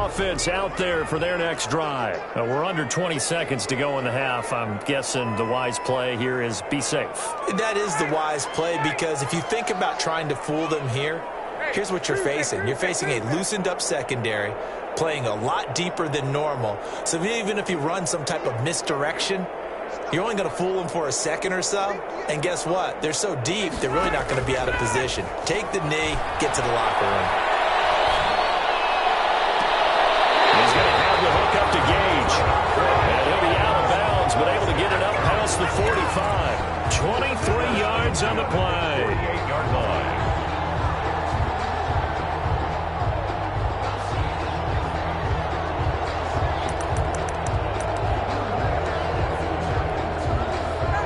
offense out there for their next drive. We're under 20 seconds to go in the half. I'm guessing the wise play here is be safe. That is the wise play, because if you think about trying to fool them here, here's what you're facing. You're facing a loosened up secondary, playing a lot deeper than normal. So even if you run some type of misdirection, you're only going to fool them for a second or so. And guess what? They're so deep, they're really not going to be out of position. Take the knee, get to the locker room. He's going to have the hook up to Gage. And he'll be out of bounds, but able to get it up past the 45. 23 yards on the play. 48-yard line.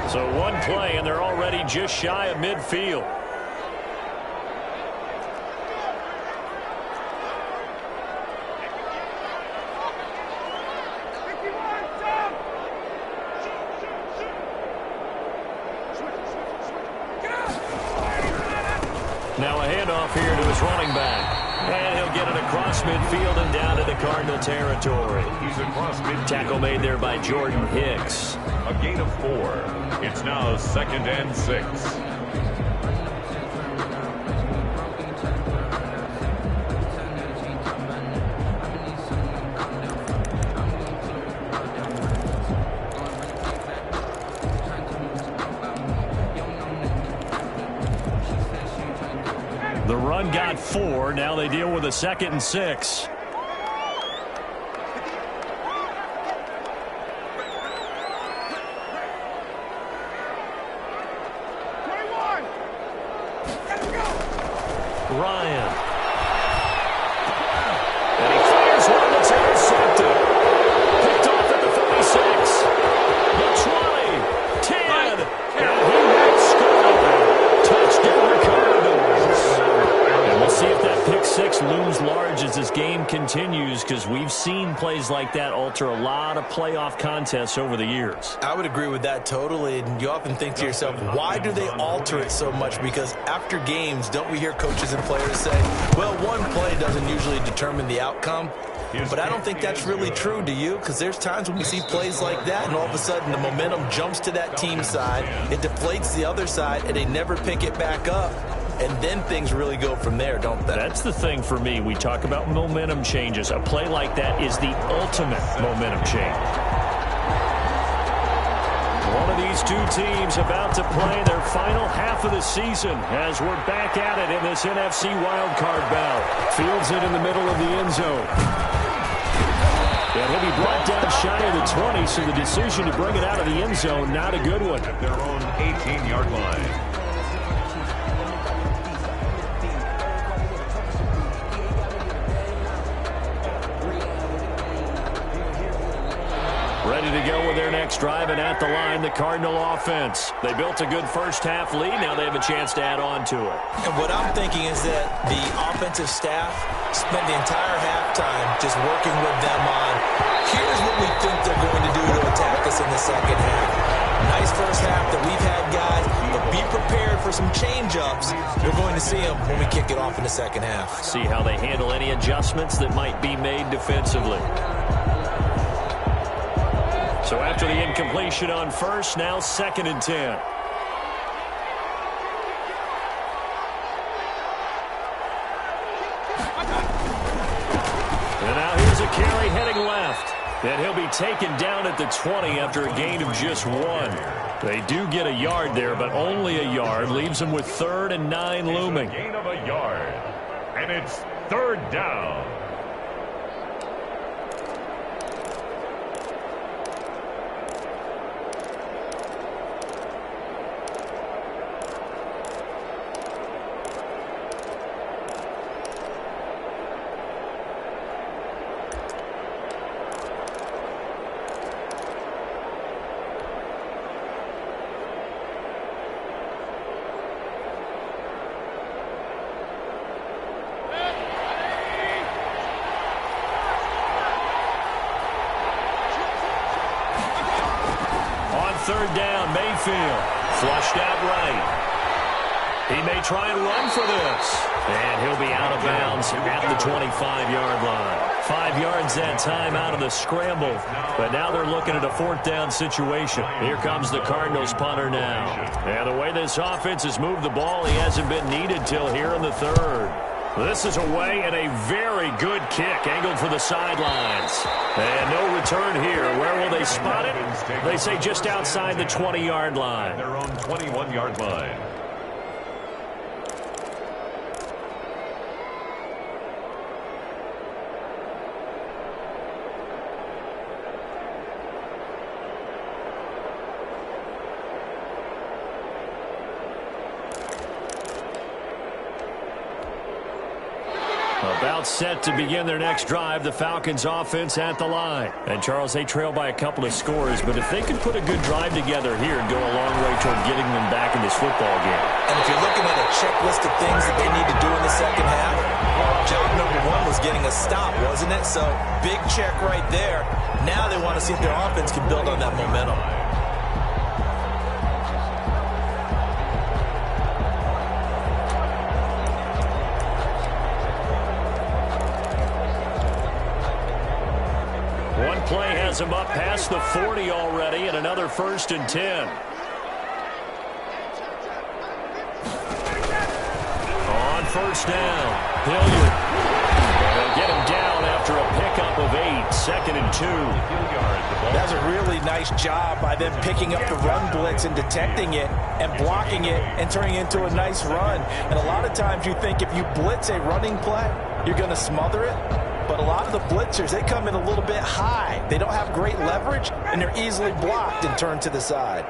So one play, and they're already just shy of midfield. Now a handoff here to his running back. And he'll get it across midfield and down into Cardinal territory. He's across midfield. Tackle made there by Jordan Hicks. A gain of 4. It's now 2nd and 6. The run got 4. Now they deal with a 2nd and 6. Ryan. And he fires one that's intercepted. Picked off at the 46. The 20. 10. And he will score. Touchdown Cardinals. And we'll see if that pick 6 looms large as this game continues, because we've seen plays like that alter a lot of playoff contests over the years. I would agree with that totally. And you often think to yourself, why do they alter it so much? Because after games, don't we hear coaches and players say, well, one play doesn't usually determine the outcome? But I don't think that's really true, do you? Because there's times when we see plays like that, and all of a sudden the momentum jumps to that team side, it deflates the other side, and they never pick it back up. And then things really go from there, don't they? That's the thing for me. We talk about momentum changes. A play like that is the ultimate momentum change. One of these two teams about to play their final half of the season as we're back at it in this NFC wildcard bout. Fields it in the middle of the end zone. And he'll be brought down shy of the 20, so the decision to bring it out of the end zone, not a good one. At their own 18-yard line. Ready to go with their next drive, and at the line, the Cardinal offense. They built a good first-half lead. Now they have a chance to add on to it. And what I'm thinking is that the offensive staff spent the entire halftime just working with them on, here's what we think they're going to do to attack us in the second half. Nice first half that we've had, guys, but be prepared for some change-ups. You're going to see them when we kick it off in the second half. See how they handle any adjustments that might be made defensively. So after the incompletion on first, now 2nd and 10. And now here's a carry heading left. And he'll be taken down at the 20 after a gain of just 1. They do get a yard there, but only a yard. Leaves them with 3rd and 9 looming. A gain of a yard. And it's 3rd down. Third down, Mayfield. Flushed out right. He may try and run for this. And he'll be out of bounds at the 25-yard line. 5 yards that time out of the scramble. But now they're looking at a 4th down situation. Here comes the Cardinals punter now. And the way this offense has moved the ball, he hasn't been needed till here in the 3rd. This is away and a very good kick, angled for the sidelines. And no return here. Where will they spot it? They say just outside the 20-yard line. Their own 21-yard line. About set to begin their next drive, the Falcons offense at the line. And Charles, they trail by a couple of scores, but if they can put a good drive together here and go a long way toward getting them back in this football game. And if you're looking at a checklist of things that they need to do in the second half, job number 1 was getting a stop, wasn't it? So big check right there. Now they want to see if their offense can build on that momentum. One play has him up past the 40 already, and another 1st and 10. On 1st down, Hilliard. They'll get him down after a pickup of 8, 2nd and 2. That's a really nice job by them picking up the run blitz and detecting it and blocking it and turning it into a nice run. And a lot of times you think if you blitz a running play, you're going to smother it. But a lot of the blitzers, they come in a little bit high. They don't have great leverage, and they're easily blocked and turned to the side.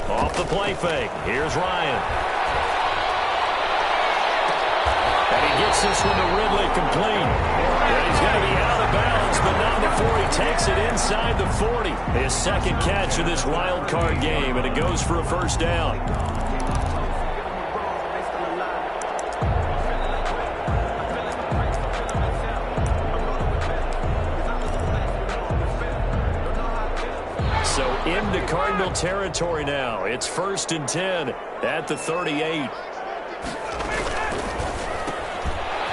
Off the play fake. Here's Ryan. And he gets this one to Ridley complete. And he's going to be out of bounds, but not before he takes it inside the 40. His 2nd catch of this wild card game, and it goes for a 1st down. So into Cardinal territory now. It's 1st and 10 at the 38.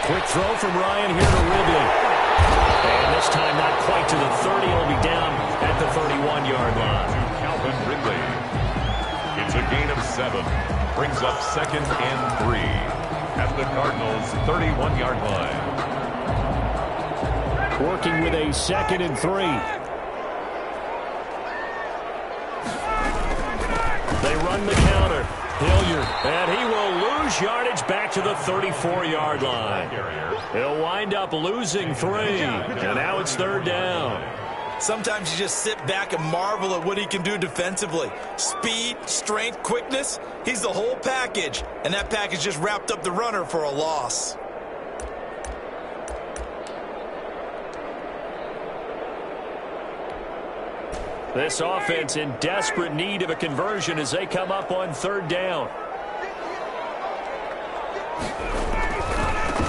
Quick throw from Ryan here to Ridley. And this time not quite to the 30. He'll be down at the 31-yard line. To Calvin Ridley. It's a gain of 7. Brings up 2nd and 3 at the Cardinals' 31-yard line. Working with a 2nd and 3. They run the counter. Hilliard, and he will lose yardage back to the 34-yard line. He'll wind up losing 3, and now it's 3rd down. Sometimes you just sit back and marvel at what he can do defensively. Speed, strength, quickness, he's the whole package, and that package just wrapped up the runner for a loss. This offense in desperate need of a conversion as they come up on 3rd down.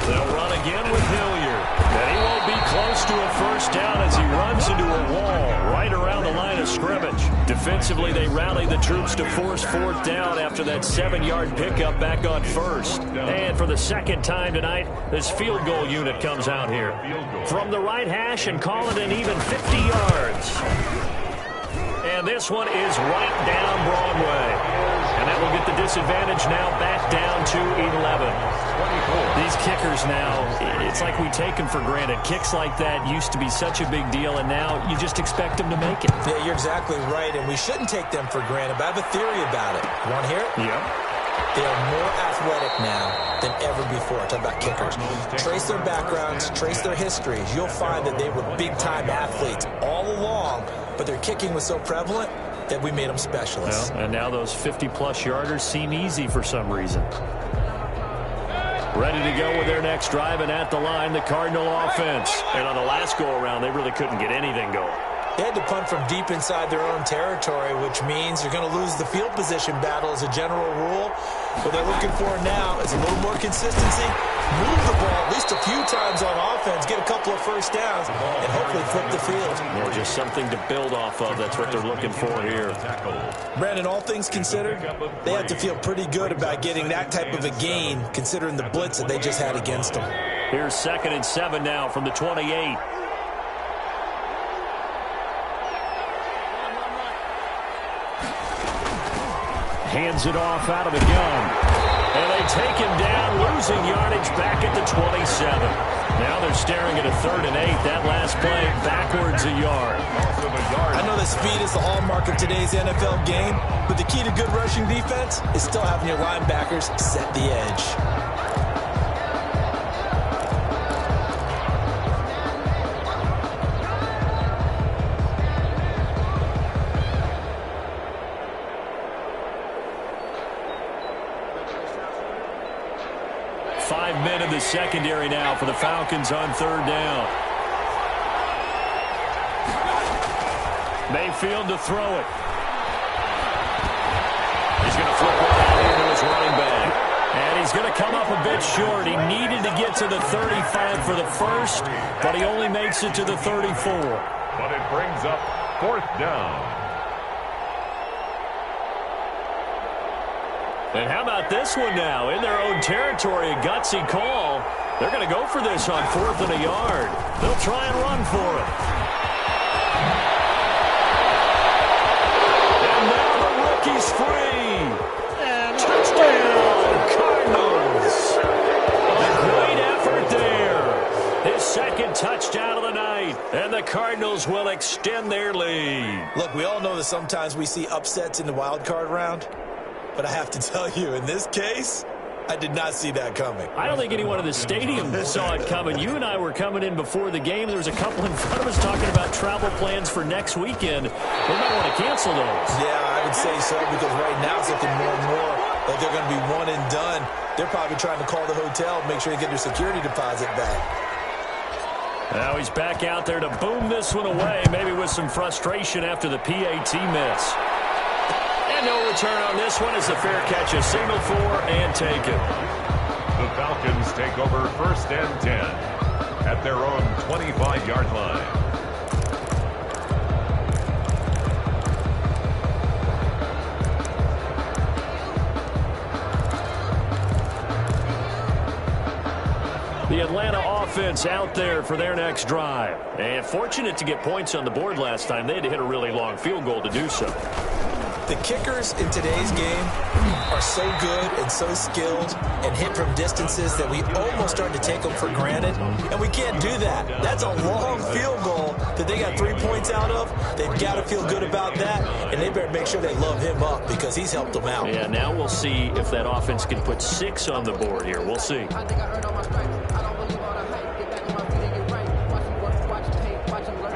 They'll run again with Hilliard. And he won't be close to a 1st down as he runs into a wall right around the line of scrimmage. Defensively, they rally the troops to force 4th down after that 7-yard pickup back on 1st. And for the 2nd time tonight, this field goal unit comes out here. From the right hash and call it an even 50 yards. And this one is right down Broadway. And that will get the disadvantage now back down to 11. These kickers now, it's like we take them for granted. Kicks like that used to be such a big deal, and now you just expect them to make it. Yeah, you're exactly right, and we shouldn't take them for granted, but I have a theory about it. You want to hear it? Yeah. They are more athletic now than ever before. Talk about kickers. Trace their backgrounds, trace their histories. You'll find that they were big-time athletes all along, but their kicking was so prevalent that we made them specialists. Well, and now those 50-plus yarders seem easy for some reason. Ready to go with their next drive, and at the line, the Cardinal offense. And on the last go-around, they really couldn't get anything going. They had to punt from deep inside their own territory, which means you're going to lose the field position battle as a general rule. What they're looking for now is a little more consistency, move the ball at least a few times on offense, get a couple of first downs, and hopefully flip the field. Yeah, just something to build off of. That's what they're looking for here. Brandon, all things considered, they have to feel pretty good about getting that type of a gain, considering the blitz that they just had against them. Here's 2nd and 7 now from the 28. Hands it off out of the gun. And they take him down, losing yardage back at the 27. Now they're staring at a 3rd and 8. That last play backwards a yard. I know that speed is the hallmark of today's NFL game, but the key to good rushing defense is still having your linebackers set the edge. Men in the secondary now for the Falcons on 3rd down. Mayfield to throw it. He's going to flip it out here to his running back. And he's going to come up a bit short. He needed to get to the 35 for the first, but he only makes it to the 34. But it brings up 4th down. And how about this one now? In their own territory, a gutsy call. They're going to go for this on 4th and a yard. They'll try and run for it. And now the rookie's free. And touchdown, Cardinals. A great effort there. His 2nd touchdown of the night. And the Cardinals will extend their lead. Look, we all know that sometimes we see upsets in the wild card round. But I have to tell you, in this case, I did not see that coming. I don't think anyone in the stadium saw it coming. You and I were coming in before the game. There was a couple in front of us talking about travel plans for next weekend. They might want to cancel those. Yeah, I would say so, because right now it's looking more and more like they're going to be one and done. They're probably trying to call the hotel, make sure they get their security deposit back. Now he's back out there to boom this one away, maybe with some frustration after the PAT miss. And no return on this one as the fair catch is signaled for and taken. The Falcons take over 1st and 10 at their own 25-yard line. The Atlanta offense out there for their next drive. And fortunate to get points on the board last time. They had to hit a really long field goal to do so. The kickers in today's game are so good and so skilled and hit from distances that we almost start to take them for granted. And we can't do that. That's a long field goal that they got 3 points out of. They've got to feel good about that, and they better make sure they love him up because he's helped them out. Yeah, now we'll see if that offense can put 6 on the board here. We'll see.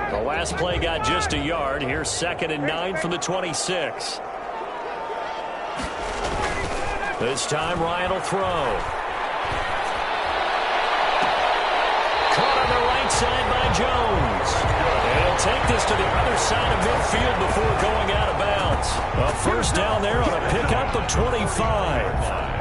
The last play got just a yard. Here's 2nd and 9 from the 26. This time Ryan will throw. Caught on the right side by Jones. And he'll take this to the other side of midfield before going out of bounds. A first down there on a pickup of 25.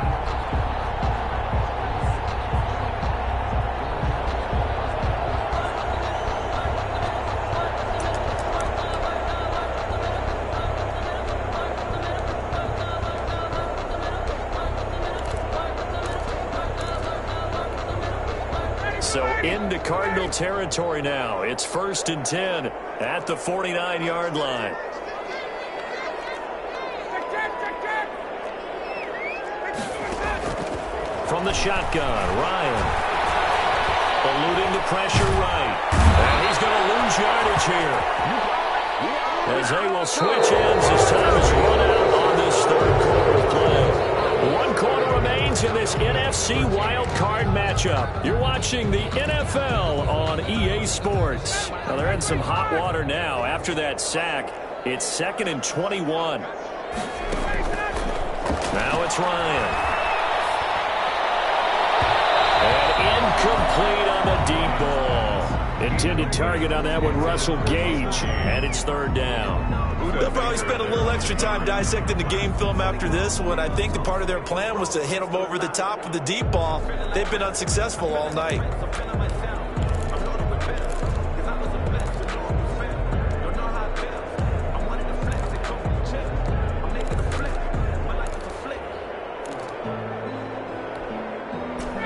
So into Cardinal territory now. It's 1st and 10 at the 49-yard line. From the shotgun, Ryan. Eluding the pressure right. And he's going to lose yardage here. As they will switch ends as time is run out on this 3rd quarter play. 1 quarter remains in this NFC wild card matchup. You're watching the NFL on EA Sports. Well, they're in some hot water now after that sack. It's 2nd and 21. Now it's Ryan. And incomplete on the deep ball. Intended target on that one, Russell Gage, and it's third down. They'll probably spend a little extra time dissecting the game film after this one. I think the part of their plan was to hit them over the top with the deep ball. They've been unsuccessful all night.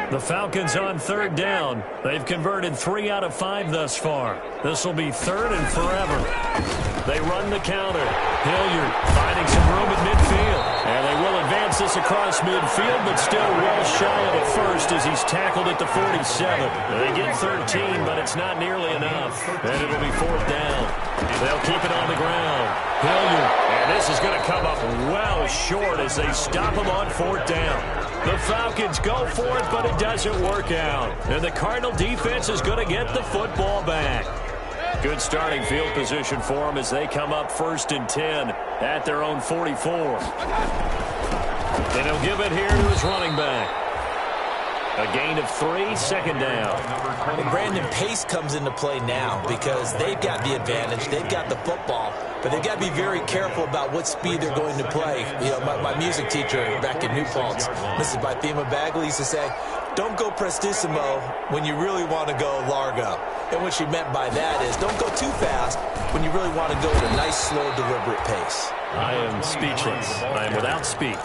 The Falcons on third down. They've converted 3 out of 5 thus far. This will be third and forever. They run the counter. Hilliard finding some room at midfield. And they will advance this across midfield, but still well shy of the first as he's tackled at the 47. They get 13, but it's not nearly enough. And it'll be fourth down. They'll keep it on the ground. Hilliard. And this is going to come up well short as they stop him on fourth down. The Falcons go for it, but it doesn't work out. And the Cardinal defense is going to get the football back. Good starting field position for them as they come up 1st and 10 at their own 44. And he'll give it here to his running back. A gain of 3, second down. And Brandon, pace comes into play now because they've got the advantage. They've got the football, but they've got to be very careful about what speed they're going to play. You know, my music teacher back in New Paltz, Mrs. Bythema Bagley, used to say, don't go prestissimo when you really want to go largo. And what she meant by that is don't go too fast when you really want to go at a nice, slow, deliberate pace. I am speechless. I am without speech.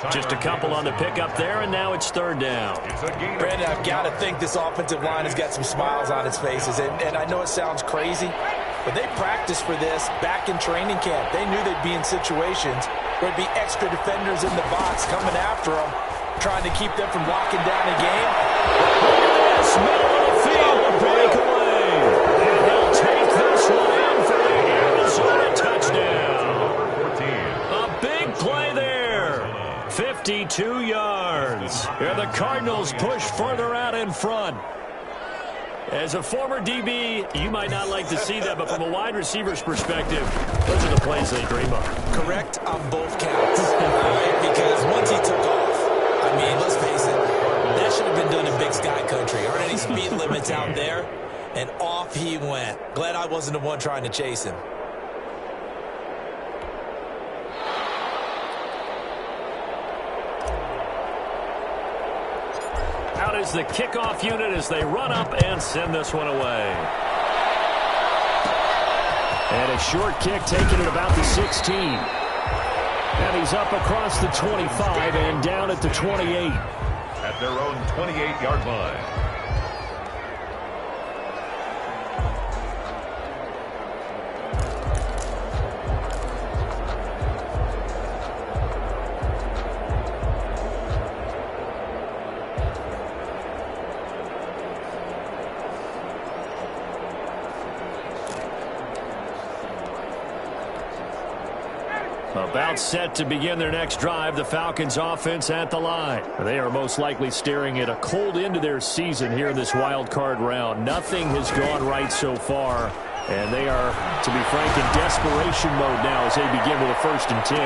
Just a couple on the pickup there, and now it's third down. Brandon, I've got to think this offensive line has got some smiles on its faces. And I know it sounds crazy, but they practiced for this back in training camp. They knew they'd be in situations where there'd be extra defenders in the box coming after them, trying to keep them from locking down a game. Middle of the field, a breakaway. And they'll take this one in for the Arizona touchdown. A big play there. 52 yards. And the Cardinals push further out in front. As a former DB, you might not like to see that, but from a wide receiver's perspective, those are the plays they dream of. Correct on both counts. Right? Because once he took off, I mean, let's face it, that should have been done in Big Sky Country. Aren't any speed limits out there? And off he went. Glad I wasn't the one trying to chase him. Out is the kickoff unit as they run up and send this one away. And a short kick taken at about the 16. And he's up across the 25 and down at the 28. At their own 28-yard line. About set to begin their next drive, the Falcons offense at the line. They are most likely staring at a cold end to their season here in this wild card round. Nothing has gone right so far, and they are, to be frank, in desperation mode now as they begin with a 1st and 10.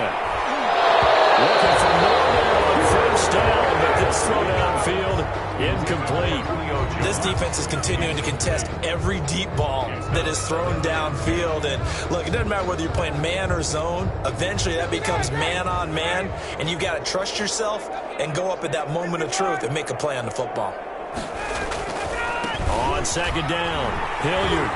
Looking for more there on first down, but this throw downfield incomplete. This defense is continuing to contest every deep ball that is thrown downfield. And look, it doesn't matter whether you're playing man or zone. Eventually that becomes man on man, and you've got to trust yourself and go up at that moment of truth and make a play on the football. On second down, Hilliard.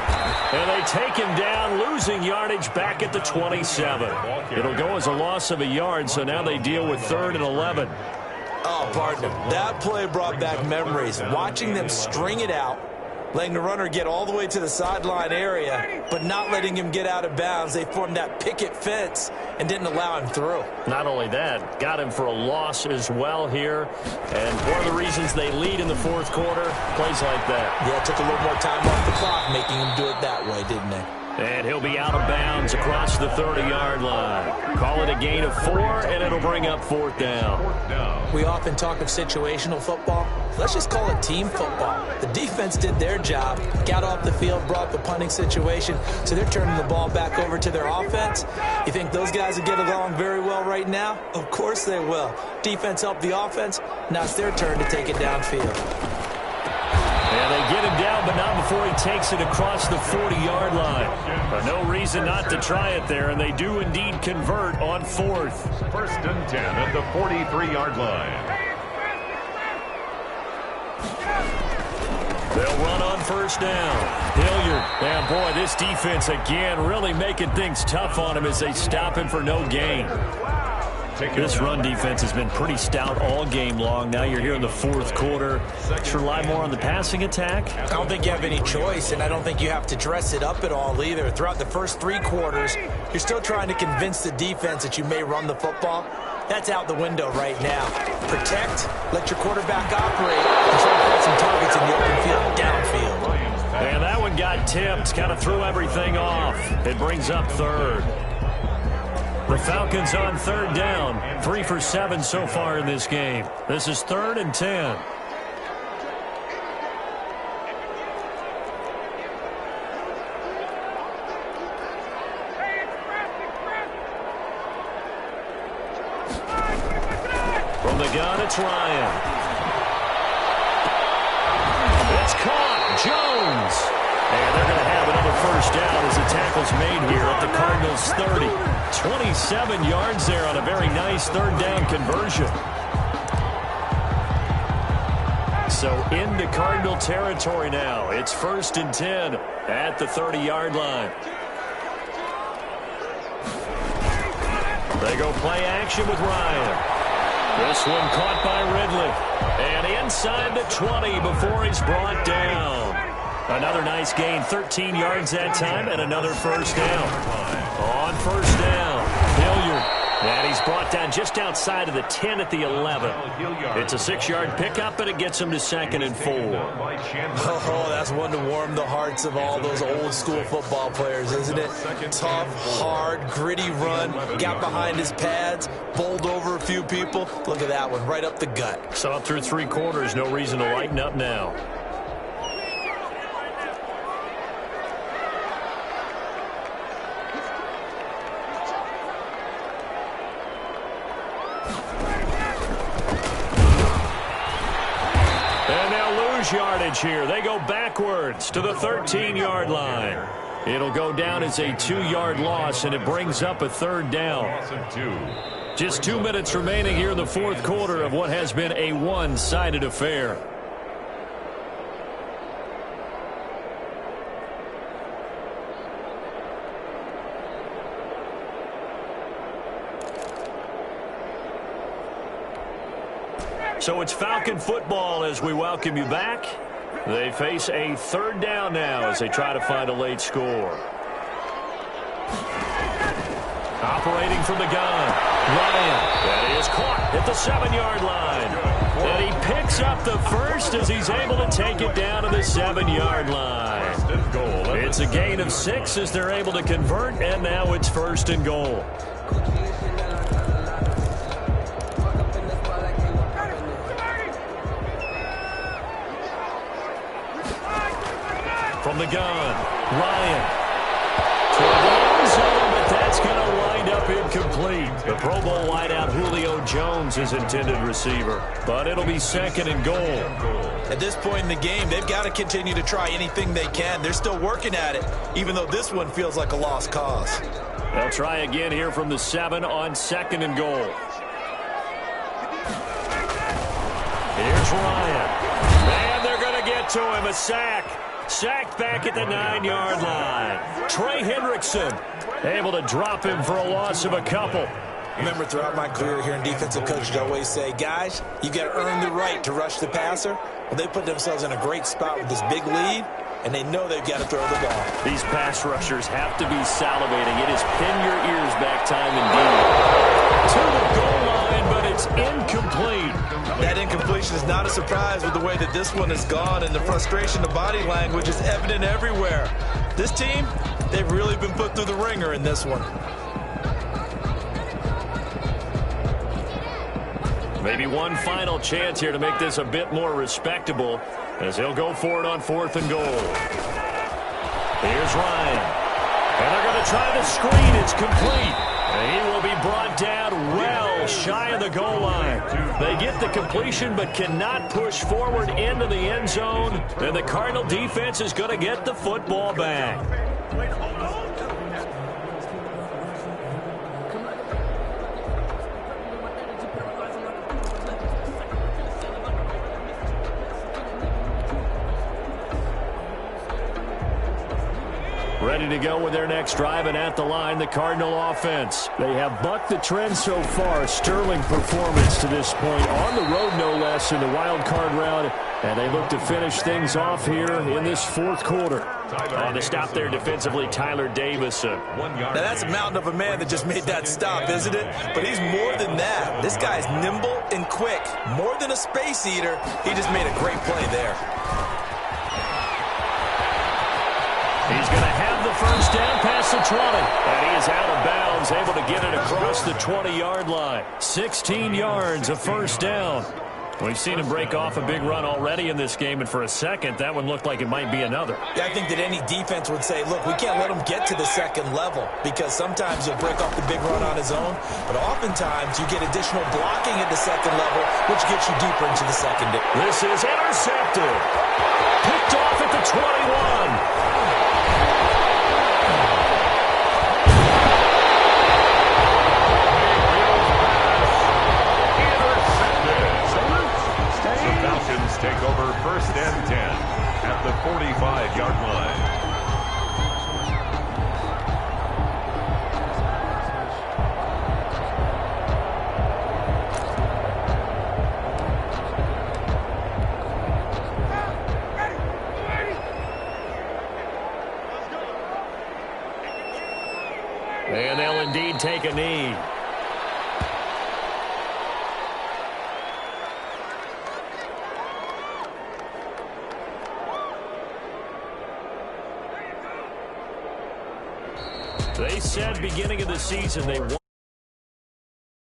And they take him down, losing yardage back at the 27. It'll go as a loss of a yard, so now they deal with 3rd and 11. Oh, partner, that play brought back memories. Watching them string it out, letting the runner get all the way to the sideline area, but not letting him get out of bounds. They formed that picket fence and didn't allow him through. Not only that, got him for a loss as well here. And one of the reasons they lead in the 4th quarter, plays like that. Yeah, it took a little more time off the clock, making him do it that way, didn't they? And he'll be out of bounds across the 30-yard line. Call it a gain of 4, and it'll bring up 4th down. We often talk of situational football. Let's just call it team football. The defense did their job, got off the field, brought the punting situation, so they're turning the ball back over to their offense. You think those guys will get along very well right now? Of course they will. Defense helped the offense. Now it's their turn to take it downfield. And they get him down, but not before he takes it across the 40-yard line. But no reason not to try it there, and they do indeed convert on 4th. 1st and 10 at the 43-yard line. They'll run on 1st down. Hilliard. And boy, this defense again really making things tough on him as they stop him for no gain. This run defense has been pretty stout all game long. Now you're here in the 4th quarter. To rely more on the passing attack? I don't think you have any choice, and I don't think you have to dress it up at all either. Throughout the first 3 quarters, you're still trying to convince the defense that you may run the football. That's out the window right now. Protect, let your quarterback operate, and try to find some targets in the open field, downfield. And that one got tipped, kind of threw everything off. It brings up 3rd. The Falcons on 3rd down. 3 for 7 so far in this game. This is 3rd and 10. From the gun, it's Ryan. It's caught. Jones. And they're going to have another 1st down as the tackle's made here at the Cardinals' 30. 27 yards there on a very nice 3rd down conversion. So into Cardinal territory now. It's 1st and 10 at the 30-yard line. They go play action with Ryan. This one caught by Ridley. And inside the 20 before he's brought down. Another nice gain, 13 yards that time, and another 1st down. On 1st down, Hilliard. And he's brought down just outside of the 10 at the 11. It's a 6-yard pickup, and it gets him to 2nd and 4. Oh, that's one to warm the hearts of all those old-school football players, isn't it? Tough, hard, gritty run, got behind his pads, bowled over a few people. Look at that one, right up the gut. So up through 3 quarters, no reason to lighten up now. Yardage here. They go backwards to the 13-yard line. It'll go down as a 2-yard loss, and it brings up a 3rd down. Just 2 minutes remaining here in the 4th quarter of what has been a one-sided affair. So it's Falcon football as we welcome you back. They face a 3rd down now as they try to find a late score. Operating from the gun, Ryan. That is caught at the 7-yard line. And he picks up the 1st as he's able to take it down to the 7-yard line. It's a gain of 6 as they're able to convert, and now it's 1st and goal. From the gun, Ryan. Toward the end zone, but that's going to wind up incomplete. The Pro Bowl wideout Julio Jones is intended receiver, but it'll be 2nd and goal. At this point in the game, they've got to continue to try anything they can. They're still working at it, even though this one feels like a lost cause. They'll try again here from the 7 on 2nd and goal. Here's Ryan. And they're going to get to him, a sack. Sacked back at the 9-yard line. Trey Hendrickson able to drop him for a loss of a couple. Remember, throughout my career here in defensive coaching, I always say, guys, you got to earn the right to rush the passer. Well, they put themselves in a great spot with this big lead, and they know they've got to throw the ball. These pass rushers have to be salivating. It is pin your ears back time indeed. To the goal line, but it's incomplete. That incompletion is not a surprise with the way that this one has gone, and the frustration of body language is evident everywhere. This team, they've really been put through the ringer in this one. Maybe one final chance here to make this a bit more respectable as he'll go for it on 4th and goal. Here's Ryan. And they're going to try the screen. It's complete. And he will be brought down well shy of the goal line. They get the completion but cannot push forward into the end zone. And the Cardinal defense is going to get the football back. Ready to go with their next drive, and at the line, the Cardinal offense. They have bucked the trend so far. Sterling performance to this point. On the road, no less, in the wild card round. And they look to finish things off here in this fourth quarter. On the stop there defensively, Tyler Davis. Now that's a mountain of a man that just made that stop, isn't it? But he's more than that. This guy's nimble and quick. More than a space eater. He just made a great play there. He's going to have the first down past the 20. And he is out of bounds, able to get it across the 20-yard line. 16 yards, a first down. We've seen him break off a big run already in this game, and for a second, that one looked like it might be another. Yeah, I think that any defense would say, look, we can't let him get to the second level, because sometimes he'll break off the big run on his own, but oftentimes you get additional blocking at the second level, which gets you deeper into the secondary. This is intercepted. Picked off at the 21. Take over first and 10 at the 45-yard line. And they'll indeed take a knee. They said beginning of the season they